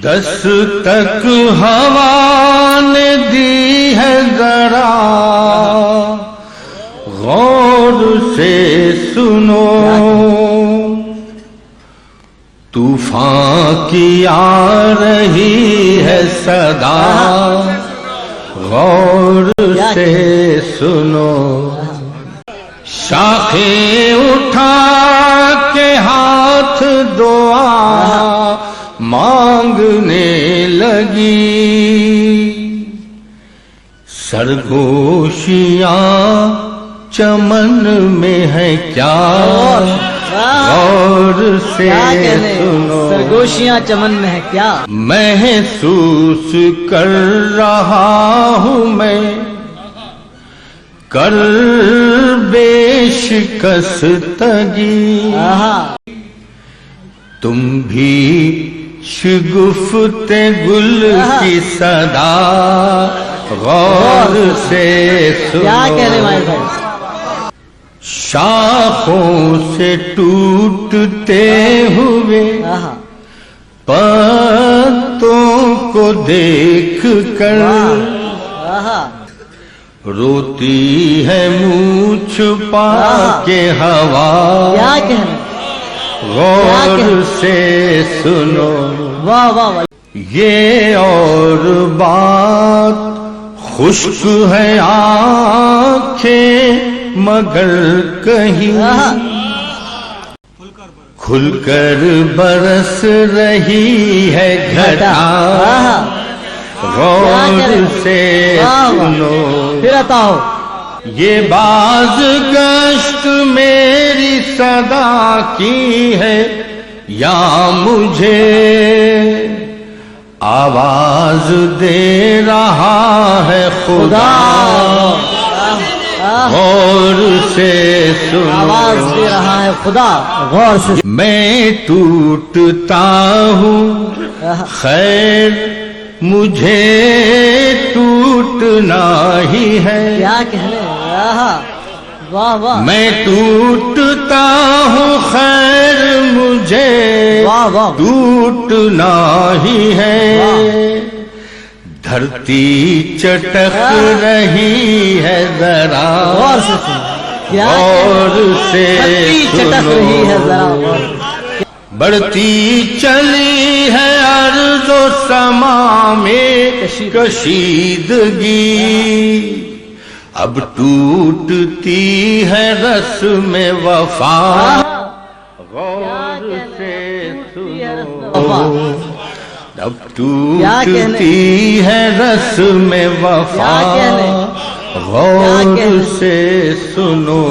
دستک ہوا نے دی ہے ذرا غور سے سنو، طوفان کی آ رہی ہے صدا غور سے سنو، شاخیں اٹھا کے ہاتھ دعا مانگنے لگی، سرگوشیاں چمن میں ہے کیا غور سے سنو، سرگوشیاں چمن میں ہے کیا، محسوس کر رہا ہوں میں کر بے شکستگی، تم بھی شگفت گل کی صدا غور سے سنو، شاخوں سے ٹوٹتے ہوئے پتوں کو دیکھ کر روتی ہے منہ چھپا کے ہوا غور سے سنو، یہ اور بات خشک ہے آنکھیں مگر کہیں کھل کر برس رہی ہے گھٹا غور سے سنو، یہ باز گشت میری صدا کی ہے یا مجھے آواز دے رہا ہے خدا غور سے سنو، آواز دے رہا ہے خدا غور سے، میں ٹوٹتا ہوں خیر مجھے ٹوٹنا ہی ہے، کیا کہنے، واہ واہ، میں ٹوٹتا ہوں خیر مجھے ٹوٹنا ہی ہے، دھرتی چٹک رہی ہے ذرا غور سے چٹک رہی ہے ذرا، بڑھتی چلی ہے ارض و سما میں کشیدگی، اب ٹوٹتی ہے رسم وفا غور سے سنو، اب ٹوٹتی ہے رسم وفا غور سے سنو۔